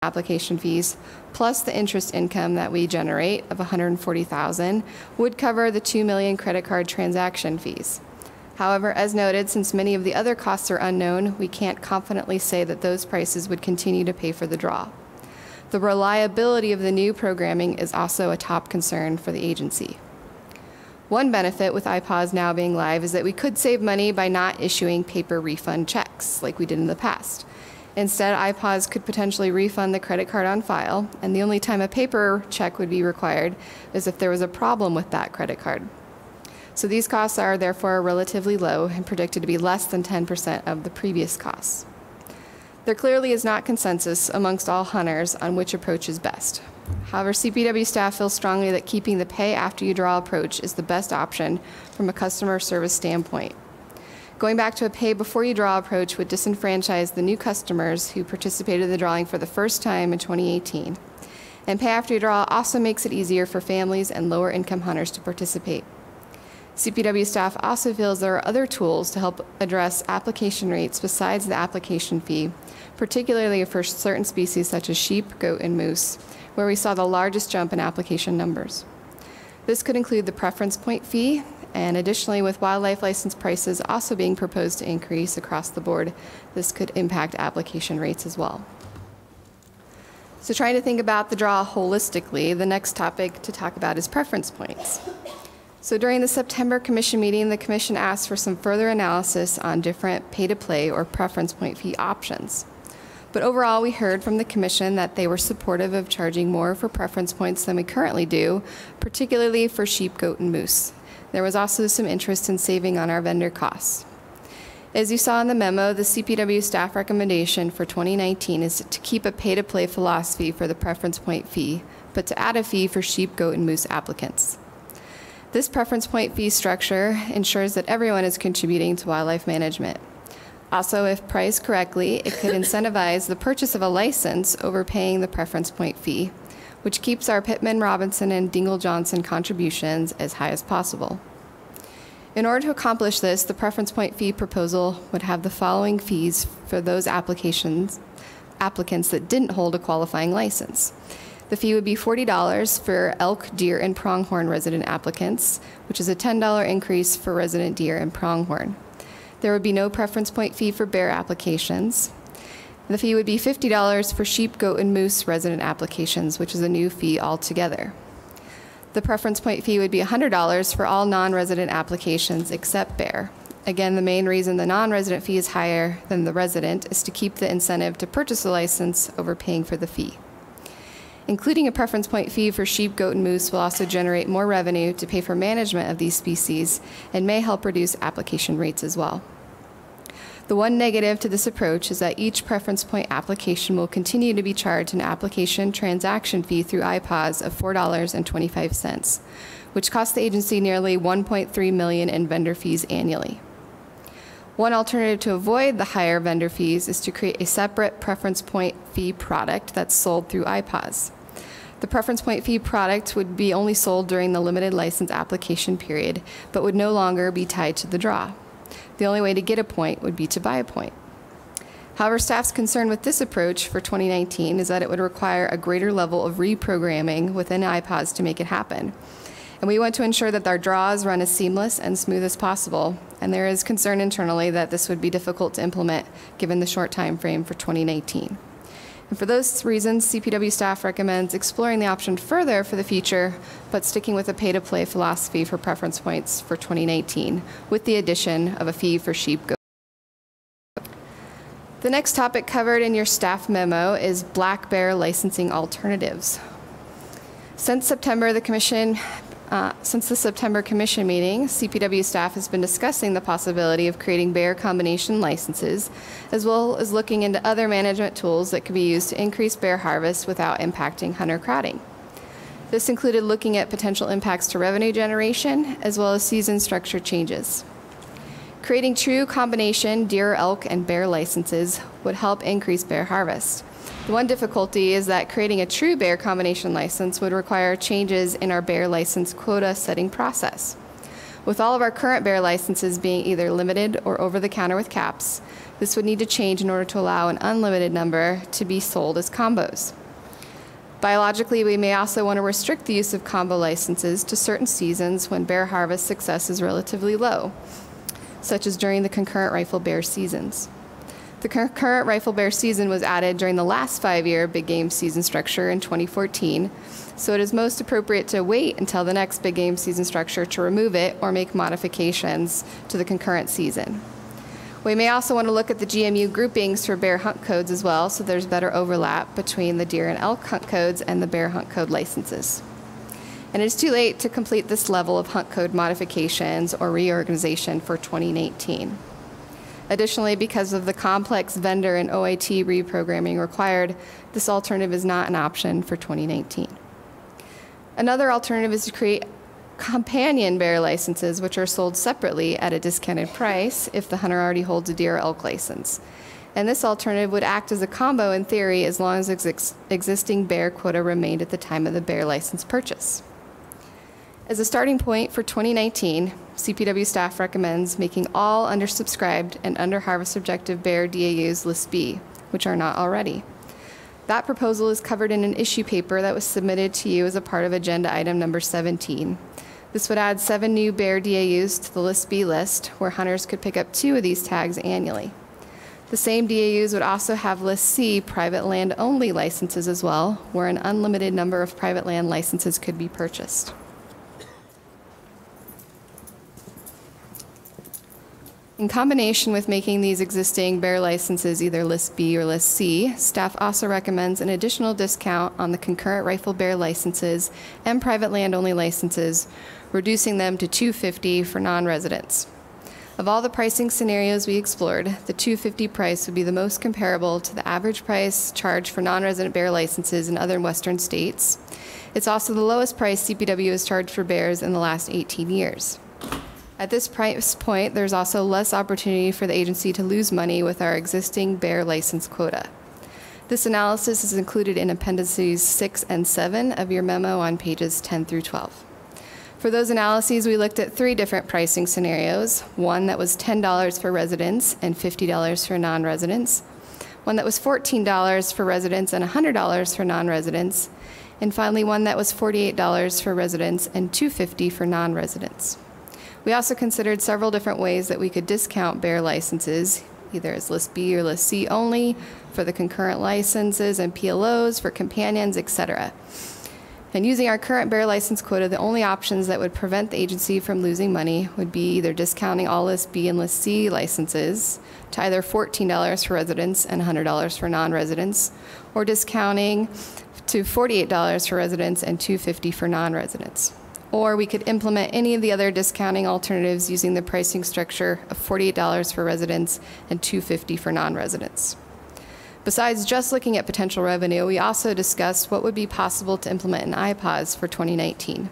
application fees, plus the interest income that we generate of $140,000, would cover the $2 million credit card transaction fees. However, as noted, since many of the other costs are unknown, we can't confidently say that those prices would continue to pay for the draw. The reliability of the new programming is also a top concern for the agency. One benefit with iPause now being live is that we could save money by not issuing paper refund checks like we did in the past. Instead, iPause could potentially refund the credit card on file, and the only time a paper check would be required is if there was a problem with that credit card. So these costs are therefore relatively low and predicted to be less than 10% of the previous costs. There clearly is not consensus amongst all hunters on which approach is best. However, CPW staff feel strongly that keeping the pay after you draw approach is the best option from a customer service standpoint. Going back to a pay before you draw approach would disenfranchise the new customers who participated in the drawing for the first time in 2018. And pay after you draw also makes it easier for families and lower income hunters to participate. CPW staff also feels there are other tools to help address application rates besides the application fee, particularly for certain species such as sheep, goat, and moose, where we saw the largest jump in application numbers. This could include the preference point fee, and additionally, with wildlife license prices also being proposed to increase across the board, this could impact application rates as well. So trying to think about the draw holistically, the next topic to talk about is preference points. So during the September Commission meeting, the Commission asked for some further analysis on different pay-to-play or preference point fee options. But overall, we heard from the Commission that they were supportive of charging more for preference points than we currently do, particularly for sheep, goat, and moose. There was also some interest in saving on our vendor costs. As you saw in the memo, the CPW staff recommendation for 2019 is to keep a pay-to-play philosophy for the preference point fee, but to add a fee for sheep, goat, and moose applicants. This preference point fee structure ensures that everyone is contributing to wildlife management. Also, if priced correctly, it could incentivize the purchase of a license over paying the preference point fee, which keeps our Pittman, Robinson, and Dingle-Johnson contributions as high as possible. In order to accomplish this, the preference point fee proposal would have the following fees for those applicants that didn't hold a qualifying license. The fee would be $40 for elk, deer, and pronghorn resident applicants, which is a $10 increase for resident deer and pronghorn. There would be no preference point fee for bear applications. The fee would be $50 for sheep, goat, and moose resident applications, which is a new fee altogether. The preference point fee would be $100 for all non-resident applications except bear. Again, the main reason the non-resident fee is higher than the resident is to keep the incentive to purchase a license over paying for the fee. Including a preference point fee for sheep, goat, and moose will also generate more revenue to pay for management of these species and may help reduce application rates as well. The one negative to this approach is that each preference point application will continue to be charged an application transaction fee through iPause of $4.25, which costs the agency nearly $1.3 million in vendor fees annually. One alternative to avoid the higher vendor fees is to create a separate preference point fee product that's sold through iPause. The preference point fee product would be only sold during the limited license application period, but would no longer be tied to the draw. The only way to get a point would be to buy a point. However, staff's concern with this approach for 2019 is that it would require a greater level of reprogramming within iPause to make it happen. And we want to ensure that our draws run as seamless and smooth as possible, and there is concern internally that this would be difficult to implement given the short time frame for 2019. And for those reasons, CPW staff recommends exploring the option further for the future, but sticking with a pay-to-play philosophy for preference points for 2019, with the addition of a fee for sheep, goat. The next topic covered in your staff memo is black bear licensing alternatives. Since the September Commission meeting, CPW staff has been discussing the possibility of creating bear combination licenses, as well as looking into other management tools that could be used to increase bear harvest without impacting hunter crowding. This included looking at potential impacts to revenue generation, as well as season structure changes. Creating true combination deer, elk, and bear licenses would help increase bear harvest. The one difficulty is that creating a true bear combination license would require changes in our bear license quota setting process. With all of our current bear licenses being either limited or over-the-counter with caps, this would need to change in order to allow an unlimited number to be sold as combos. Biologically, we may also want to restrict the use of combo licenses to certain seasons when bear harvest success is relatively low, such as during the concurrent rifle bear seasons. The concurrent rifle bear season was added during the last 5-year big game season structure in 2014, so it is most appropriate to wait until the next big game season structure to remove it or make modifications to the concurrent season. We may also want to look at the GMU groupings for bear hunt codes as well, so there's better overlap between the deer and elk hunt codes and the bear hunt code licenses. And it's too late to complete this level of hunt code modifications or reorganization for 2019. Additionally, because of the complex vendor and OIT reprogramming required, this alternative is not an option for 2019. Another alternative is to create companion bear licenses, which are sold separately at a discounted price if the hunter already holds a deer or elk license. And this alternative would act as a combo in theory as long as existing bear quota remained at the time of the bear license purchase. As a starting point for 2019, CPW staff recommends making all undersubscribed and under-harvest objective bear DAUs List B, which are not already. That proposal is covered in an issue paper that was submitted to you as a part of agenda item number 17. This would add 7 new bear DAUs to the List B list, where hunters could pick up 2 of these tags annually. The same DAUs would also have List C private land only licenses as well, where an unlimited number of private land licenses could be purchased. In combination with making these existing bear licenses either List B or List C, staff also recommends an additional discount on the concurrent rifle bear licenses and private land-only licenses, reducing them to $250 for non-residents. Of all the pricing scenarios we explored, the $250 price would be the most comparable to the average price charged for non-resident bear licenses in other Western states. It's also the lowest price CPW has charged for bears in the last 18 years. At this price point, there's also less opportunity for the agency to lose money with our existing bear license quota. This analysis is included in Appendices 6 and 7 of your memo on pages 10 through 12. For those analyses, we looked at 3 different pricing scenarios, one that was $10 for residents and $50 for non-residents, one that was $14 for residents and $100 for non-residents, and finally one that was $48 for residents and $250 for non-residents. We also considered several different ways that we could discount bear licenses, either as List B or List C only, for the concurrent licenses and PLOs, for companions, etc. And using our current bear license quota, the only options that would prevent the agency from losing money would be either discounting all List B and List C licenses to either $14 for residents and $100 for non-residents, or discounting to $48 for residents and $250 for non-residents. Or we could implement any of the other discounting alternatives using the pricing structure of $48 for residents and $250 for non-residents. Besides just looking at potential revenue, we also discussed what would be possible to implement in IPAWS for 2019.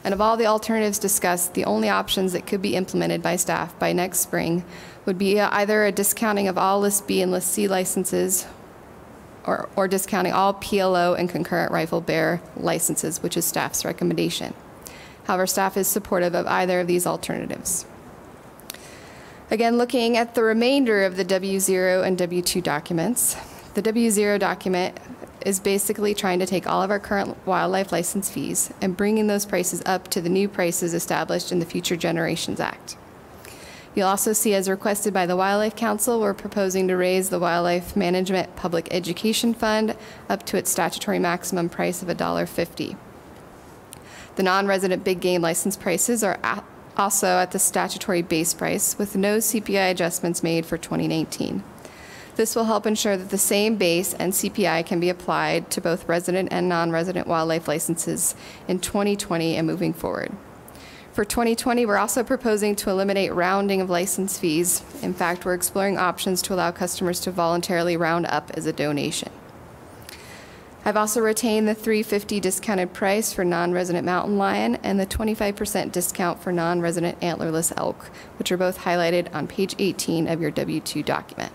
And of all the alternatives discussed, the only options that could be implemented by staff by next spring would be either a discounting of all List B and List C licenses, or discounting all PLO and concurrent rifle bear licenses, which is staff's recommendation. However, staff is supportive of either of these alternatives. Again, looking at the remainder of the W0 and W2 documents, the W0 document is basically trying to take all of our current wildlife license fees and bringing those prices up to the new prices established in the Future Generations Act. You'll also see, as requested by the Wildlife Council, we're proposing to raise the Wildlife Management Public Education Fund up to its statutory maximum price of $1.50. The non-resident big game license prices are also at the statutory base price, with no CPI adjustments made for 2019. This will help ensure that the same base and CPI can be applied to both resident and non-resident wildlife licenses in 2020 and moving forward. For 2020, we're also proposing to eliminate rounding of license fees. In fact, we're exploring options to allow customers to voluntarily round up as a donation. I've also retained the $350 discounted price for non-resident mountain lion and the 25% discount for non-resident antlerless elk, which are both highlighted on page 18 of your W2 document.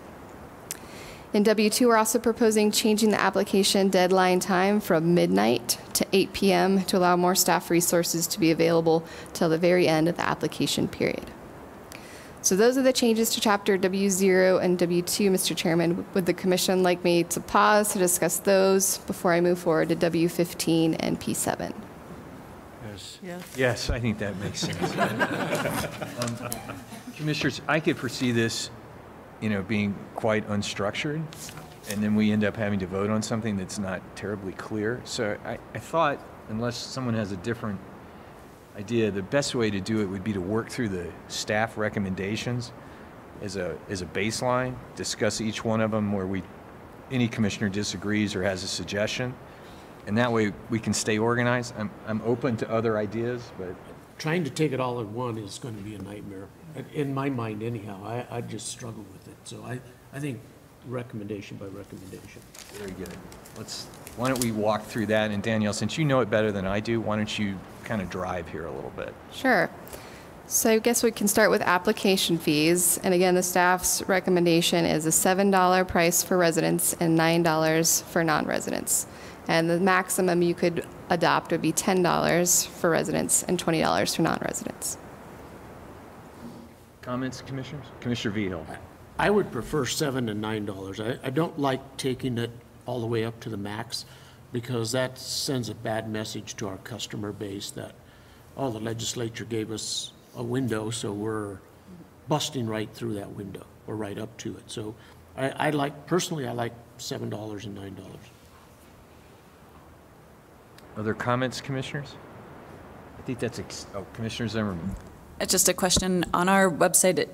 In W2, we're also proposing changing the application deadline time from midnight to 8 p.m. to allow more staff resources to be available till the very end of the application period. So those are the changes to Chapter W0 and W2, Mr. Chairman. Would the Commission like me to pause to discuss those before I move forward to W15 and P7? Yes, I think that makes sense. Commissioners, I could foresee this, being quite unstructured, and then we end up having to vote on something that's not terribly clear. So I thought, unless someone has a different idea, the best way to do it would be to work through the staff recommendations as a baseline, discuss each one of them where any commissioner disagrees or has a suggestion, and that way we can stay organized. I'm open to other ideas, but trying to take it all in one is going to be a nightmare, in my mind anyhow. I just struggle with it. So I think recommendation by recommendation. Very good. Why don't we walk through that? And Danielle, since you know it better than I do, why don't you kind of drive here a little bit? Sure. So I guess we can start with application fees. And again, the staff's recommendation is a $7 price for residents and $9 for non-residents. And the maximum you could adopt would be $10 for residents and $20 for non-residents. Comments, commissioners? Commissioner Vigil. I would prefer $7 and $9. I don't like taking it all the way up to the max, because that sends a bad message to our customer base that, oh, the legislature gave us a window, so we're busting right through that window, or right up to it. So personally, I like $7 and $9. Other comments, commissioners? I think that's, Commissioner Zimmerman. Just a question. On our website,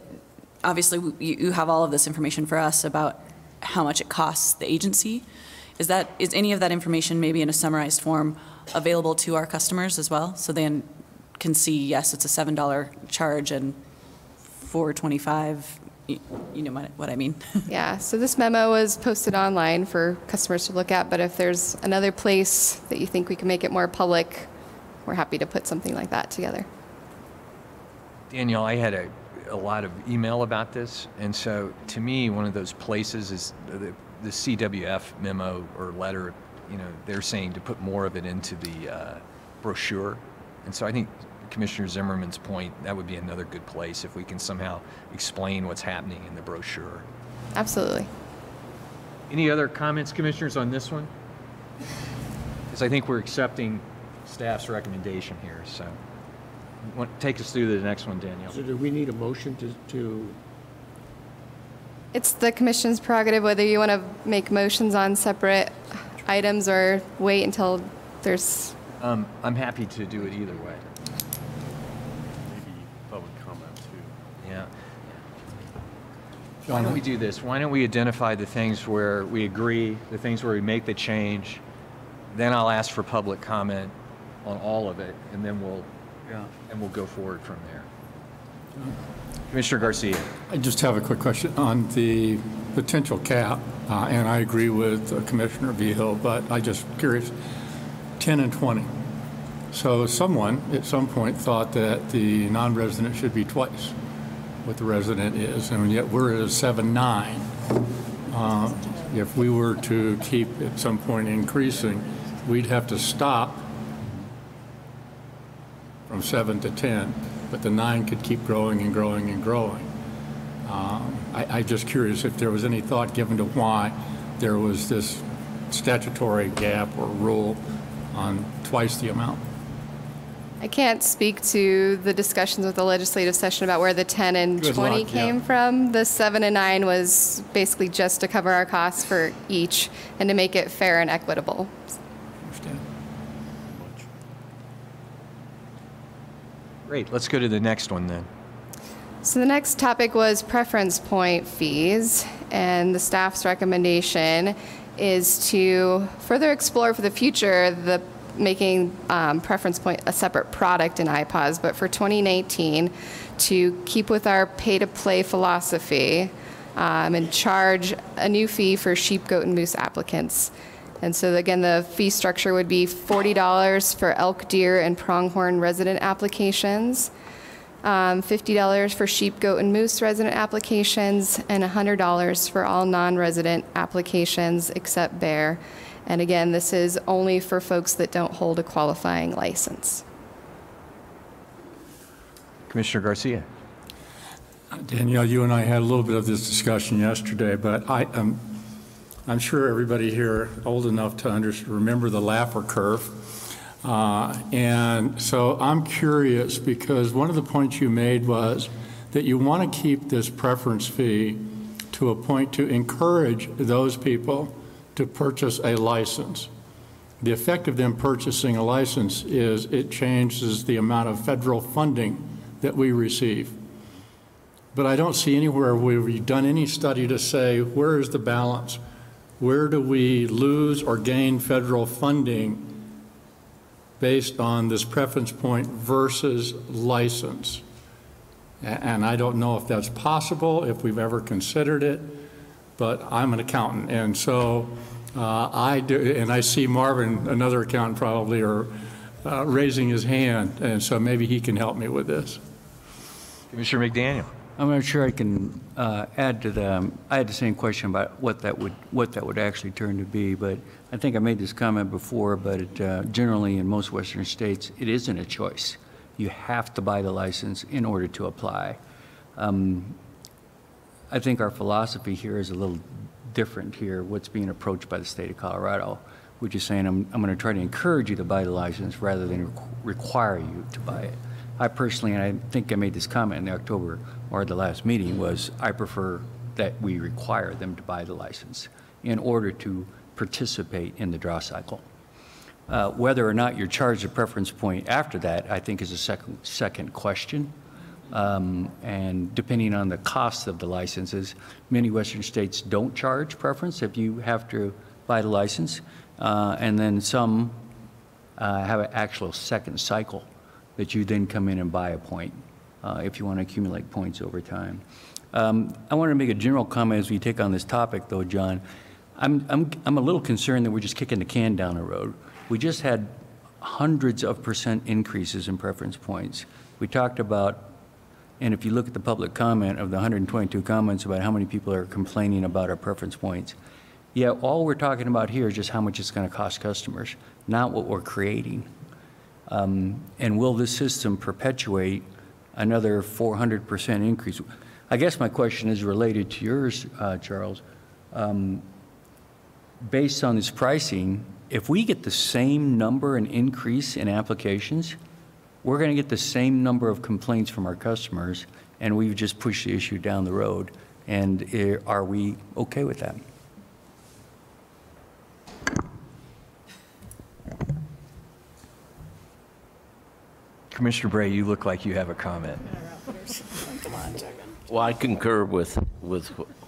obviously you have all of this information for us about how much it costs the agency. Is any of that information, maybe in a summarized form, available to our customers as well, so they can see, yes, it's a $7 charge and $4.25? You know what I mean? Yeah, so this memo was posted online for customers to look at, but if there's another place that you think we can make it more public, we're happy to put something like that together. Danielle, I had a lot of email about this, and so to me, one of those places is the CWF memo or letter. They're saying to put more of it into the brochure, and so I think Commissioner Zimmerman's point, that would be another good place if we can somehow explain what's happening in the brochure. Absolutely. Any other comments, commissioners, on this one? Because I think we're accepting staff's recommendation here, so take us through the next one, Danielle. So do we need a motion to It's the Commission's prerogative whether you want to make motions on separate items or wait until there's... I'm happy to do it either way. Maybe public comment too. Yeah. Why don't we do this? Why don't we identify the things where we agree, the things where we make the change, then I'll ask for public comment on all of it, and then we'll go forward from there. Commissioner Garcia. I just have a quick question on the potential cap, and I agree with Commissioner Vigil, but I just curious, 10 and 20. So someone at some point thought that the non-resident should be twice what the resident is, and yet we're at a 7-9. If we were to keep at some point increasing, we'd have to stop from 7 to 10, but the 9 could keep growing and growing and growing. I'm just curious if there was any thought given to why there was this statutory gap or rule on twice the amount. I can't speak to the discussions with the legislative session about where the 10 and 20 came from. The 7 and 9 was basically just to cover our costs for each and to make it fair and equitable. Understand. Great, let's go to the next one then. So the next topic was preference point fees, and the staff's recommendation is to further explore for the future the making preference point a separate product in IPAWS, but for 2019 to keep with our pay-to-play philosophy and charge a new fee for sheep, goat, and moose applicants. And so again, the fee structure would be $40 for elk, deer, and pronghorn resident applications, $50 for sheep, goat, and moose resident applications, and $100 for all non-resident applications except bear. And again, this is only for folks that don't hold a qualifying license. Commissioner Garcia. Danielle, you and I had a little bit of this discussion yesterday, but I'm sure everybody here old enough to remember the Laffer curve. And so I'm curious, because one of the points you made was that you want to keep this preference fee to a point to encourage those people to purchase a license. The effect of them purchasing a license is it changes the amount of federal funding that we receive. But I don't see anywhere where we've done any study to say, where is the balance? Where do we lose or gain federal funding based on this preference point versus license? And I don't know if that's possible, if we've ever considered it, but I'm an accountant, and so I do, and I see Marvin, another accountant probably, raising his hand, and so maybe he can help me with this. Commissioner McDaniel. I'm not sure I can add to the. I had the same question about what that would actually turn to be, but I think I made this comment before. But generally, in most Western states, it isn't a choice. You have to buy the license in order to apply. I think our philosophy here is a little different here. What's being approached by the state of Colorado, which is saying I'm going to try to encourage you to buy the license rather than require you to buy it. I personally, and I think I made this comment in the October or the last meeting, was I prefer that we require them to buy the license in order to participate in the draw cycle. Whether or not you're charged a preference point after that, I think is a second question. And depending on the cost of the licenses, many Western states don't charge preference if you have to buy the license. And then some have an actual second cycle that you then come in and buy a point if you want to accumulate points over time. I want to make a general comment as we take on this topic, though, John. I'm a little concerned that we're just kicking the can down the road. We just had hundreds of % increases in preference points. We talked about, and if you look at the public comment of the 122 comments about how many people are complaining about our preference points, yeah, all we're talking about here is just how much it's going to cost customers, not what we're creating. And will this system perpetuate another 400% increase? I guess my question is related to yours, Charles. Based on this pricing, if we get the same number and increase in applications, we're going to get the same number of complaints from our customers, and we've just pushed the issue down the road. And are we okay with that? Commissioner Bray, you look like you have a comment. Well, I concur with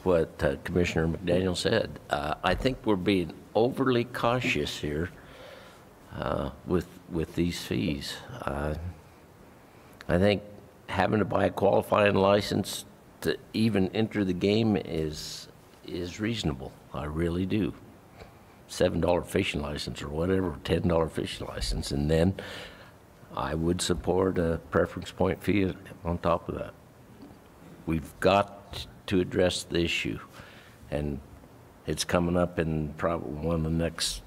what Commissioner McDaniel said. I think we're being overly cautious here with these fees. I think having to buy a qualifying license to even enter the game is reasonable. I really do. $7 fishing license or whatever, $10 fishing license, and then I would support a preference point fee on top of that. We've got to address the issue, and it's coming up in probably one of the next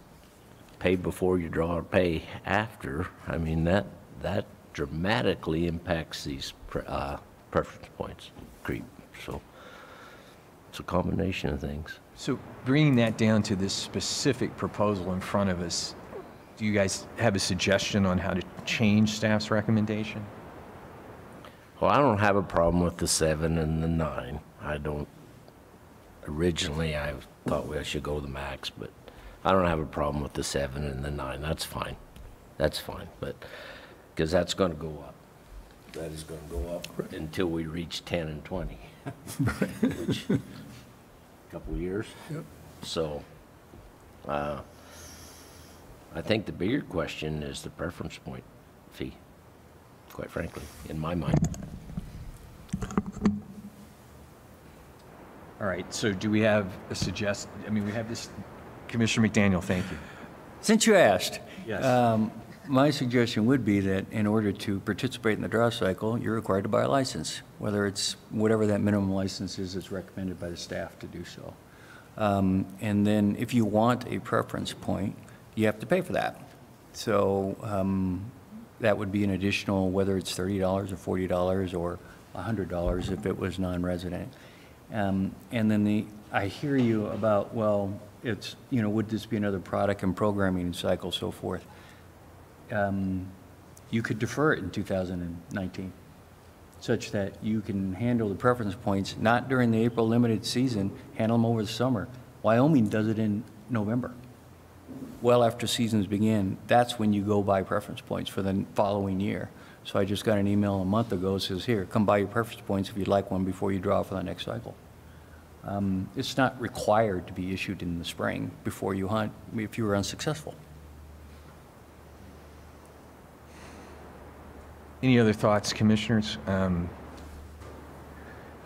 pay before you draw or pay after. I mean, that dramatically impacts these preference points creep. So it's a combination of things. So bringing that down to this specific proposal in front of us, do you guys have a suggestion on how to change staff's recommendation? Well, I don't have a problem with the 7 and the 9. I don't. Originally, I thought we should go the max, but I don't have a problem with the 7 and the 9. That's fine. That's fine, but because that's going to go up. That is going to go up until we reach 10 and 20, which a couple of years. Yep. So, I think the bigger question is the preference point fee, quite frankly, in my mind. All right, so do we have a we have this, Commissioner McDaniel, thank you. Since you asked, Yes. My suggestion would be that in order to participate in the draw cycle, you're required to buy a license, whether it's whatever that minimum license is that's recommended by the staff to do so. And then if you want a preference point, you have to pay for that. So that would be an additional, whether it's $30 or $40 or $100 if it was non-resident. And then I hear you about, well, it's, you know, would this be another product and programming cycle, so forth. You could defer it in 2019, such that you can handle the preference points, not during the April limited season, handle them over the summer. Wyoming does it in November. Well after seasons begin, that's when you go buy preference points for the following year. So I just got an email a month ago that says, here, come buy your preference points if you'd like one before you draw for the next cycle. It's not required to be issued in the spring before you hunt if you were unsuccessful. Any other thoughts, commissioners? I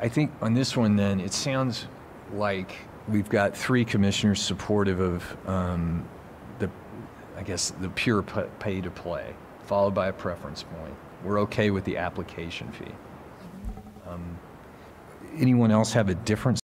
think on this one then, it sounds like we've got 3 commissioners supportive of the pure pay to play, followed by a preference point. We're okay with the application fee. Anyone else have a different